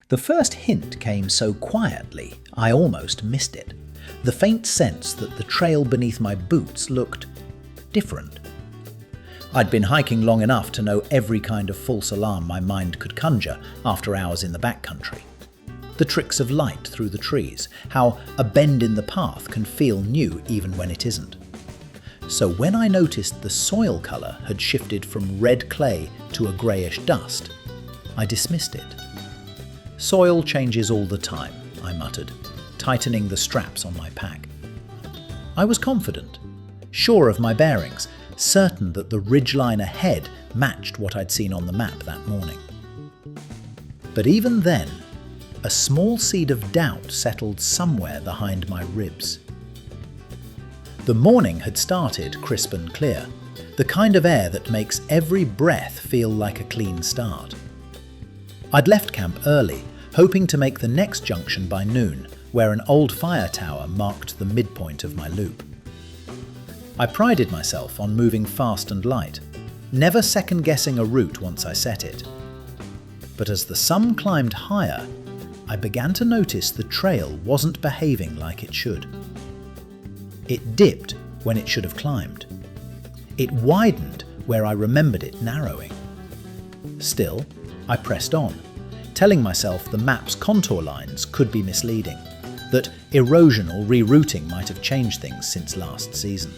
The first hint came so quietly, I almost missed it. The faint sense that the trail beneath my boots looked different. I'd been hiking long enough to know every kind of false alarm my mind could conjure after hours in the backcountry. The tricks of light through the trees, how a bend in the path can feel new even when it isn't. So when I noticed the soil colour had shifted from red clay to a greyish dust, I dismissed it. "Soil changes all the time," I muttered, tightening the straps on my pack. I was confident, sure of my bearings, certain that the ridgeline ahead matched what I'd seen on the map that morning. But even then, a small seed of doubt settled somewhere behind my ribs. The morning had started crisp and clear, the kind of air that makes every breath feel like a clean start. I'd left camp early, hoping to make the next junction by noon, where an old fire tower marked the midpoint of my loop. I prided myself on moving fast and light, never second-guessing a route once I set it. But as the sun climbed higher, I began to notice the trail wasn't behaving like it should. It dipped when it should have climbed. It widened where I remembered it narrowing. Still, I pressed on, telling myself the map's contour lines could be misleading, that erosion or rerouting might have changed things since last season.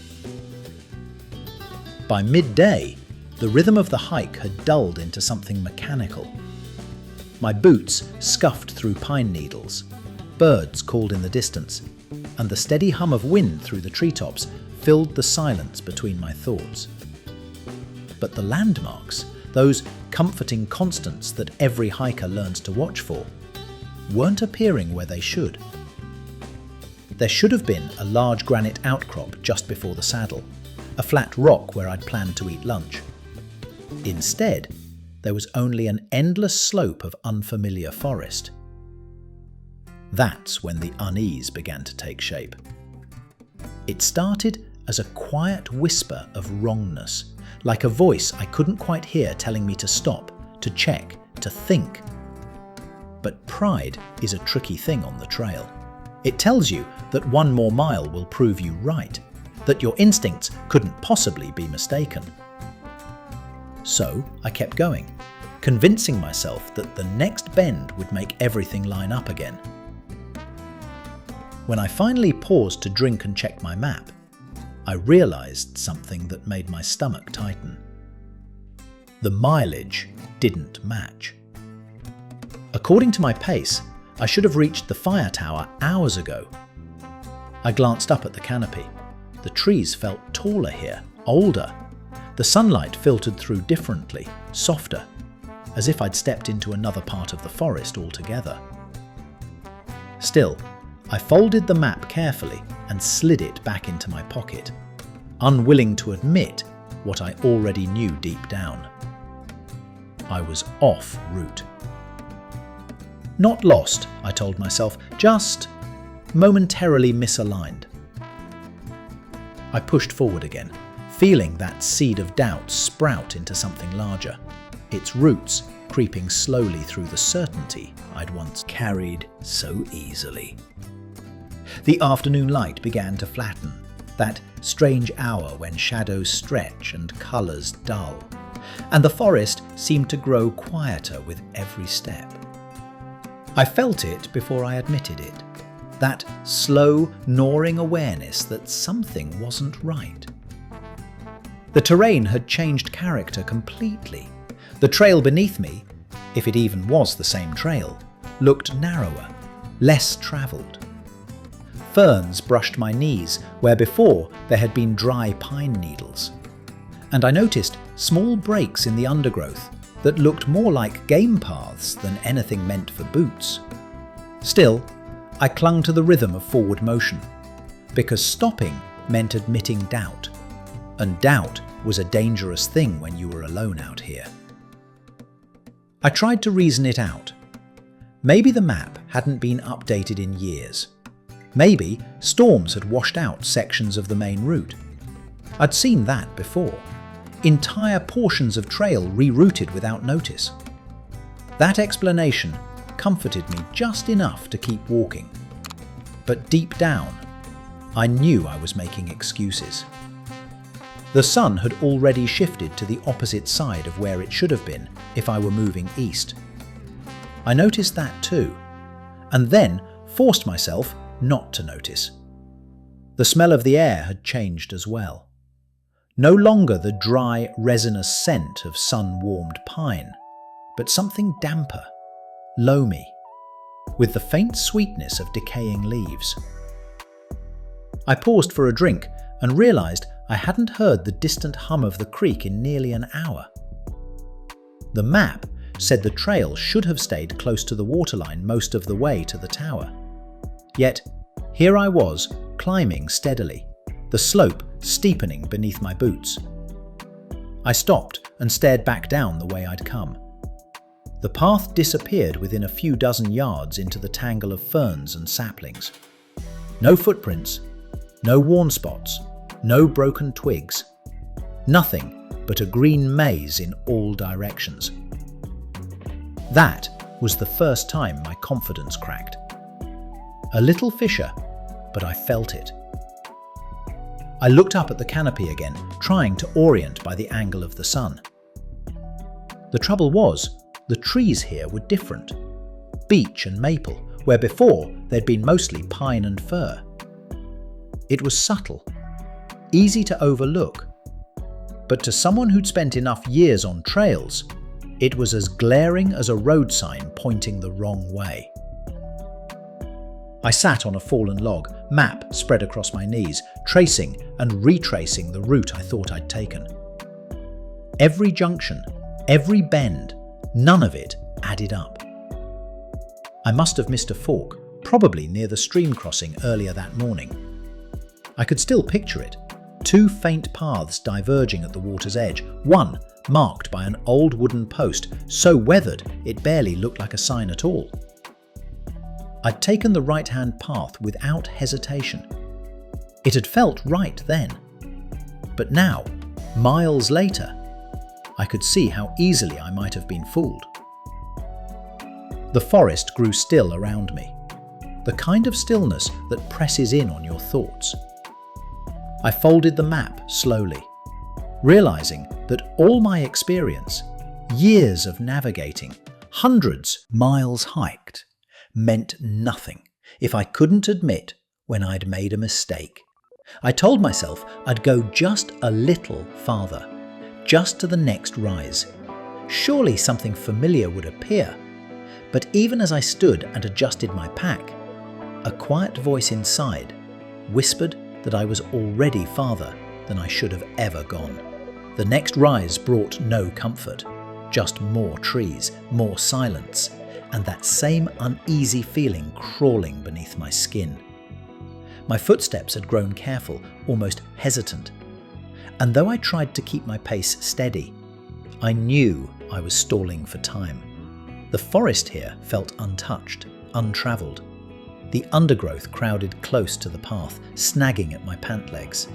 By midday, the rhythm of the hike had dulled into something mechanical. My boots scuffed through pine needles, birds called in the distance, and the steady hum of wind through the treetops filled the silence between my thoughts. But the landmarks, those comforting constants that every hiker learns to watch for, weren't appearing where they should. There should have been a large granite outcrop just before the saddle, a flat rock where I'd planned to eat lunch. Instead, there was only an endless slope of unfamiliar forest. That's when the unease began to take shape. It started as a quiet whisper of wrongness, like a voice I couldn't quite hear telling me to stop, to check, to think. But pride is a tricky thing on the trail. It tells you that one more mile will prove you right, that your instincts couldn't possibly be mistaken. So I kept going, convincing myself that the next bend would make everything line up again. When I finally paused to drink and check my map, I realised something that made my stomach tighten. The mileage didn't match. According to my pace, I should have reached the fire tower hours ago. I glanced up at the canopy. The trees felt taller here, older. The sunlight filtered through differently, softer, as if I'd stepped into another part of the forest altogether. Still, I folded the map carefully and slid it back into my pocket, unwilling to admit what I already knew deep down. I was off route. Not lost, I told myself, just momentarily misaligned. I pushed forward again, feeling that seed of doubt sprout into something larger, its roots creeping slowly through the certainty I'd once carried so easily. The afternoon light began to flatten, that strange hour when shadows stretch and colours dull, and the forest seemed to grow quieter with every step. I felt it before I admitted it, that slow, gnawing awareness that something wasn't right. The terrain had changed character completely. The trail beneath me, if it even was the same trail, looked narrower, less travelled. Ferns brushed my knees where before there had been dry pine needles. And I noticed small breaks in the undergrowth that looked more like game paths than anything meant for boots. Still, I clung to the rhythm of forward motion, because stopping meant admitting doubt, and doubt was a dangerous thing when you were alone out here. I tried to reason it out. Maybe the map hadn't been updated in years. Maybe storms had washed out sections of the main route. I'd seen that before. Entire portions of trail rerouted without notice. That explanation, comforted me just enough to keep walking. But deep down, I knew I was making excuses. The sun had already shifted to the opposite side of where it should have been if I were moving east. I noticed that too, and then forced myself not to notice. The smell of the air had changed as well. No longer the dry, resinous scent of sun-warmed pine, but something damper, loamy, with the faint sweetness of decaying leaves. I paused for a drink and realized I hadn't heard the distant hum of the creek in nearly an hour. The map said the trail should have stayed close to the waterline most of the way to the tower. Yet, here I was, climbing steadily, the slope steepening beneath my boots. I stopped and stared back down the way I'd come. The path disappeared within a few dozen yards into the tangle of ferns and saplings. No footprints, no worn spots, no broken twigs. Nothing but a green maze in all directions. That was the first time my confidence cracked. A little fissure, but I felt it. I looked up at the canopy again, trying to orient by the angle of the sun. The trouble was, the trees here were different. Beech and maple, where before they'd been mostly pine and fir. It was subtle, easy to overlook, but to someone who'd spent enough years on trails, it was as glaring as a road sign pointing the wrong way. I sat on a fallen log, map spread across my knees, tracing and retracing the route I thought I'd taken. Every junction, every bend, none of it added up. I must have missed a fork, probably near the stream crossing earlier that morning. I could still picture it. Two faint paths diverging at the water's edge, one marked by an old wooden post so weathered it barely looked like a sign at all. I'd taken the right-hand path without hesitation. It had felt right then. But now, miles later, I could see how easily I might have been fooled. The forest grew still around me, the kind of stillness that presses in on your thoughts. I folded the map slowly, realizing that all my experience, years of navigating, hundreds miles hiked, meant nothing if I couldn't admit when I'd made a mistake. I told myself I'd go just a little farther, just to the next rise. Surely something familiar would appear. But even as I stood and adjusted my pack, a quiet voice inside whispered that I was already farther than I should have ever gone. The next rise brought no comfort, just more trees, more silence, and that same uneasy feeling crawling beneath my skin. My footsteps had grown careful, almost hesitant, and though I tried to keep my pace steady, I knew I was stalling for time. The forest here felt untouched, untravelled. The undergrowth crowded close to the path, snagging at my pant legs,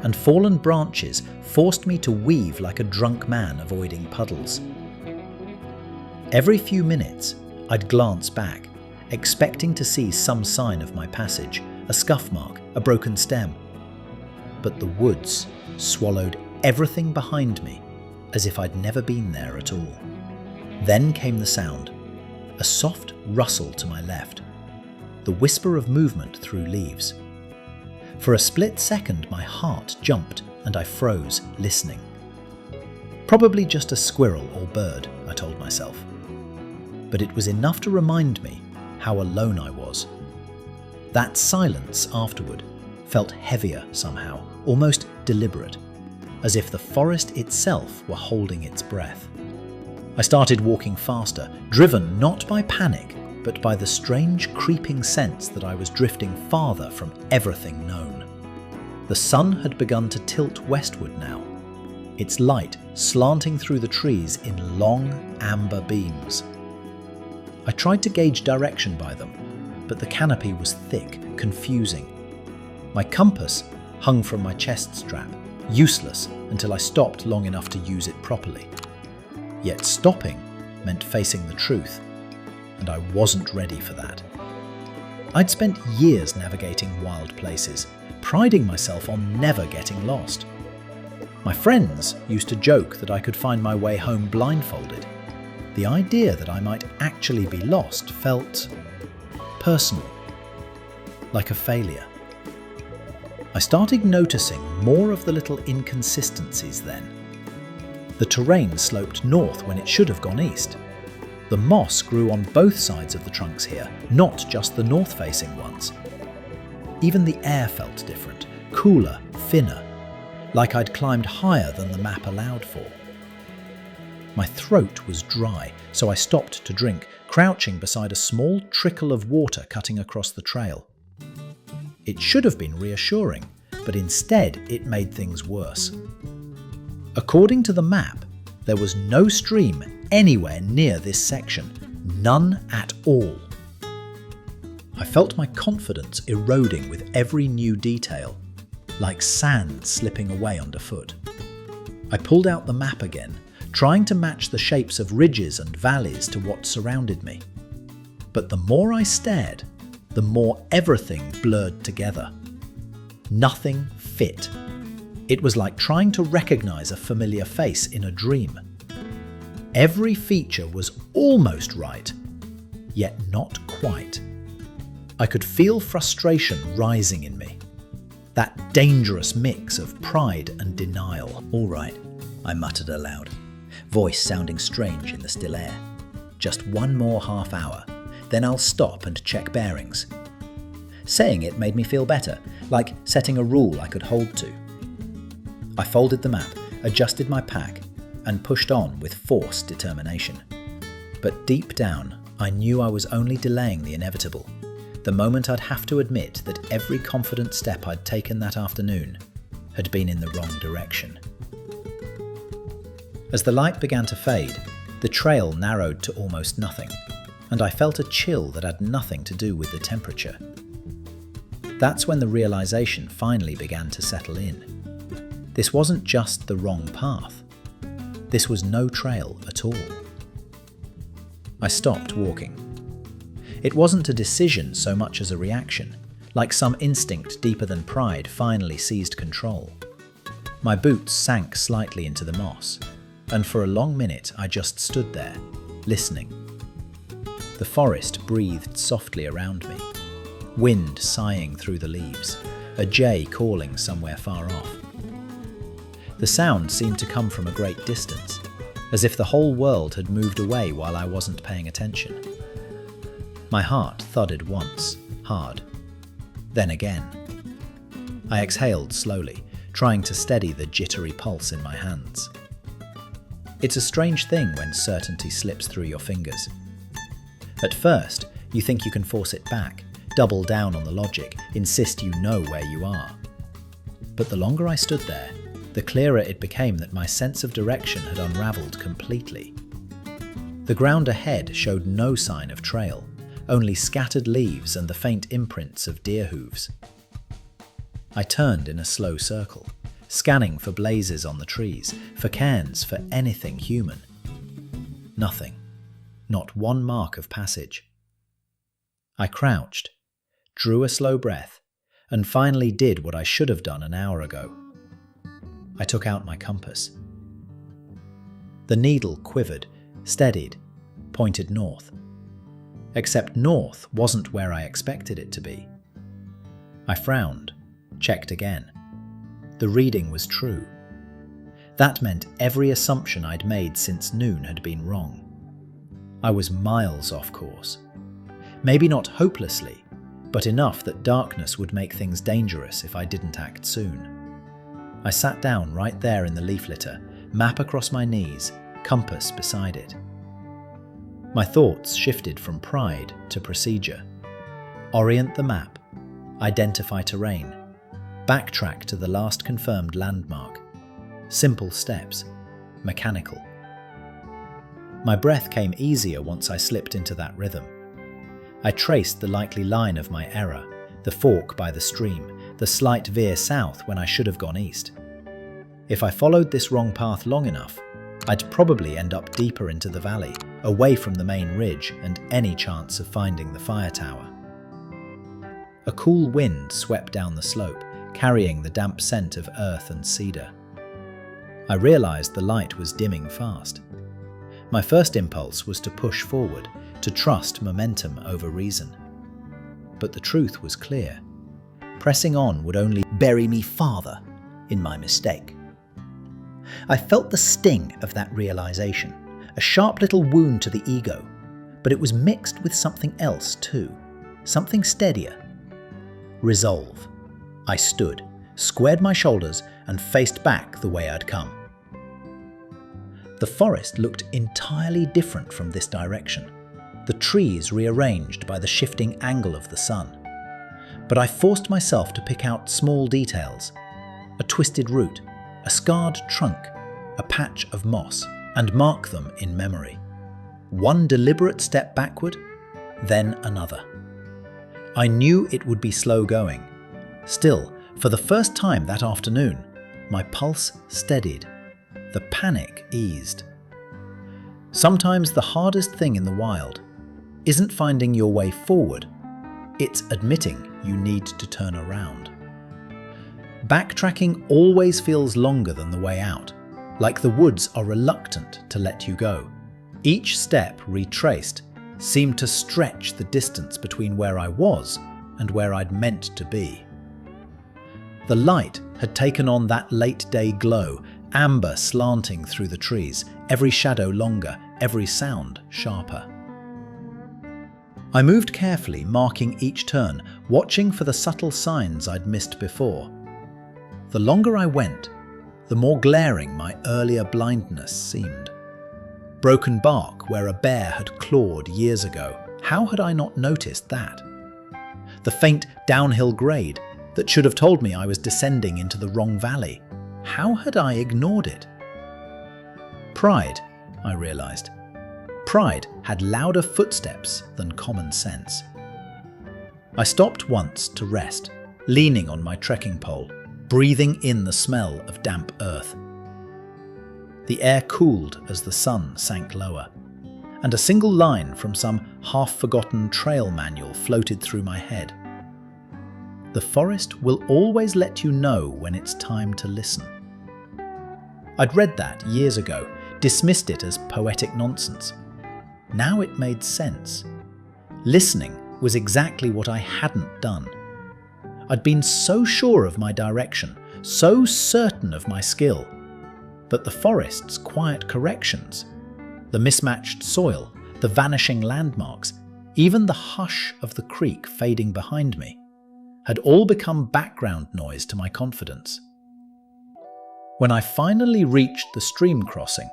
and fallen branches forced me to weave like a drunk man avoiding puddles. Every few minutes, I'd glance back, expecting to see some sign of my passage, a scuff mark, a broken stem. But the woods swallowed everything behind me as if I'd never been there at all. Then came the sound, a soft rustle to my left, the whisper of movement through leaves. For a split second my heart jumped and I froze, listening. Probably just a squirrel or bird, I told myself. But it was enough to remind me how alone I was. That silence afterward felt heavier somehow, almost deliberate, as if the forest itself were holding its breath. I started walking faster, driven not by panic, but by the strange creeping sense that I was drifting farther from everything known. The sun had begun to tilt westward now, its light slanting through the trees in long, amber beams. I tried to gauge direction by them, but the canopy was thick, confusing. My compass hung from my chest strap, useless until I stopped long enough to use it properly. Yet stopping meant facing the truth. and I wasn't ready for that. I'd spent years navigating wild places, priding myself on never getting lost. My friends used to joke that I could find my way home blindfolded. The idea that I might actually be lost felt personal, like a failure. I started noticing more of the little inconsistencies then. The terrain sloped north when it should have gone east. The moss grew on both sides of the trunks here, not just the north-facing ones. Even the air felt different, cooler, thinner, like I'd climbed higher than the map allowed for. My throat was dry, so I stopped to drink, crouching beside a small trickle of water cutting across the trail. It should have been reassuring, but instead it made things worse. According to the map, there was no stream anywhere near this section, none at all. I felt my confidence eroding with every new detail, like sand slipping away underfoot. I pulled out the map again, trying to match the shapes of ridges and valleys to what surrounded me. But the more I stared, the more everything blurred together. Nothing fit. It was like trying to recognize a familiar face in a dream. Every feature was almost right, yet not quite. I could feel frustration rising in me. That dangerous mix of pride and denial. "All right," I muttered aloud, voice sounding strange in the still air. "Just one more half hour, then I'll stop and check bearings." Saying it made me feel better, like setting a rule I could hold to. I folded the map, adjusted my pack, and pushed on with forced determination. But deep down, I knew I was only delaying the inevitable, the moment I'd have to admit that every confident step I'd taken that afternoon had been in the wrong direction. As the light began to fade, the trail narrowed to almost nothing, and I felt a chill that had nothing to do with the temperature. That's when the realization finally began to settle in. This wasn't just the wrong path. This was no trail at all. I stopped walking. It wasn't a decision so much as a reaction, like some instinct deeper than pride finally seized control. My boots sank slightly into the moss, and for a long minute I just stood there, listening. The forest breathed softly around me, wind sighing through the leaves, a jay calling somewhere far off. The sound seemed to come from a great distance, as if the whole world had moved away while I wasn't paying attention. My heart thudded once, hard. Then again. I exhaled slowly, trying to steady the jittery pulse in my hands. It's a strange thing when certainty slips through your fingers. At first, you think you can force it back, double down on the logic, insist you know where you are. But the longer I stood there, the clearer it became that my sense of direction had unravelled completely. The ground ahead showed no sign of trail, only scattered leaves and the faint imprints of deer hooves. I turned in a slow circle, scanning for blazes on the trees, for cairns, for anything human. Nothing. Not one mark of passage. I crouched, drew a slow breath, and finally did what I should have done an hour ago. I took out my compass. The needle quivered, steadied, pointed north. Except north wasn't where I expected it to be. I frowned, checked again. The reading was true. That meant every assumption I'd made since noon had been wrong. I was miles off course. Maybe not hopelessly, but enough that darkness would make things dangerous if I didn't act soon. I sat down right there in the leaf litter, map across my knees, compass beside it. My thoughts shifted from pride to procedure. Orient the map, identify terrain, backtrack to the last confirmed landmark. Simple steps, mechanical. My breath came easier once I slipped into that rhythm. I traced the likely line of my error, the fork by the stream, the slight veer south when I should have gone east. If I followed this wrong path long enough, I'd probably end up deeper into the valley, away from the main ridge and any chance of finding the fire tower. A cool wind swept down the slope, carrying the damp scent of earth and cedar. I realized the light was dimming fast. My first impulse was to push forward, to trust momentum over reason. But the truth was clear. Pressing on would only bury me farther in my mistake. I felt the sting of that realization, a sharp little wound to the ego, but it was mixed with something else too, something steadier. Resolve. I stood, squared my shoulders, and faced back the way I'd come. The forest looked entirely different from this direction, the trees rearranged by the shifting angle of the sun. But I forced myself to pick out small details, a twisted root, a scarred trunk, a patch of moss, and mark them in memory. One deliberate step backward, then another. I knew it would be slow going. Still, for the first time that afternoon, my pulse steadied. The panic eased. Sometimes the hardest thing in the wild isn't finding your way forward, it's admitting you need to turn around. Backtracking always feels longer than the way out, like the woods are reluctant to let you go. Each step retraced seemed to stretch the distance between where I was and where I'd meant to be. The light had taken on that late day glow, amber slanting through the trees, every shadow longer, every sound sharper. I moved carefully, marking each turn, watching for the subtle signs I'd missed before. The longer I went, the more glaring my earlier blindness seemed. Broken bark where a bear had clawed years ago. How had I not noticed that? The faint downhill grade that should have told me I was descending into the wrong valley. How had I ignored it? Pride, I realized. Pride had louder footsteps than common sense. I stopped once to rest, leaning on my trekking pole, breathing in the smell of damp earth. The air cooled as the sun sank lower, and a single line from some half-forgotten trail manual floated through my head. The forest will always let you know when it's time to listen. I'd read that years ago, dismissed it as poetic nonsense. Now it made sense. Listening was exactly what I hadn't done. I'd been so sure of my direction, so certain of my skill. But the forest's quiet corrections, the mismatched soil, the vanishing landmarks, even the hush of the creek fading behind me, had all become background noise to my confidence. When I finally reached the stream crossing,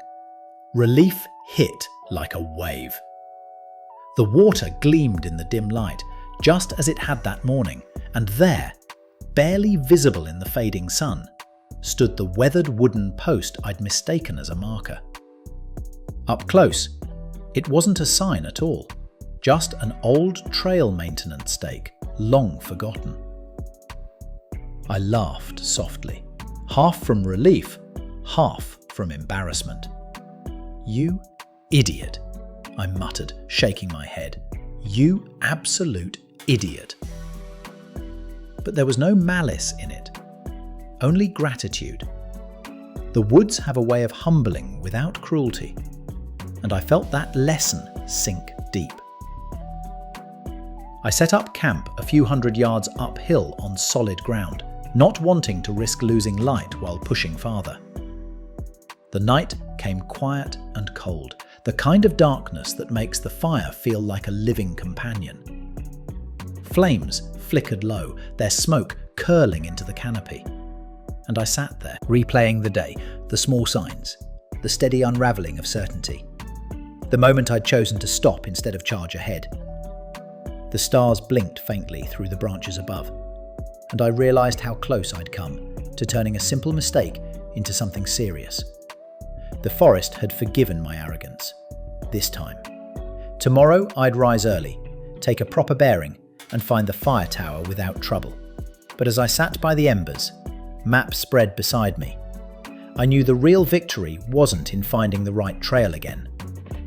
relief hit like a wave. The water gleamed in the dim light, just as it had that morning, and there, barely visible in the fading sun, stood the weathered wooden post I'd mistaken as a marker. Up close, it wasn't a sign at all, just an old trail maintenance stake, long forgotten. I laughed softly, half from relief, half from embarrassment. "You idiot," I muttered, shaking my head. "You absolute idiot." But there was no malice in it, only gratitude. The woods have a way of humbling without cruelty, and I felt that lesson sink deep. I set up camp a few hundred yards uphill on solid ground, not wanting to risk losing light while pushing farther. The night came quiet and cold, the kind of darkness that makes the fire feel like a living companion. Flames flickered low, their smoke curling into the canopy. And I sat there, replaying the day, the small signs, the steady unravelling of certainty. The moment I'd chosen to stop instead of charge ahead. The stars blinked faintly through the branches above, and I realised how close I'd come to turning a simple mistake into something serious. The forest had forgiven my arrogance. This time. Tomorrow I'd rise early, take a proper bearing, and find the fire tower without trouble. But as I sat by the embers, map spread beside me, I knew the real victory wasn't in finding the right trail again.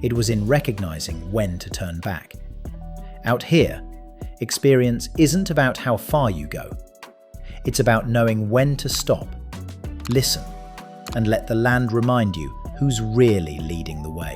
It was in recognizing when to turn back. Out here, experience isn't about how far you go. It's about knowing when to stop, listen, and let the land remind you who's really leading the way.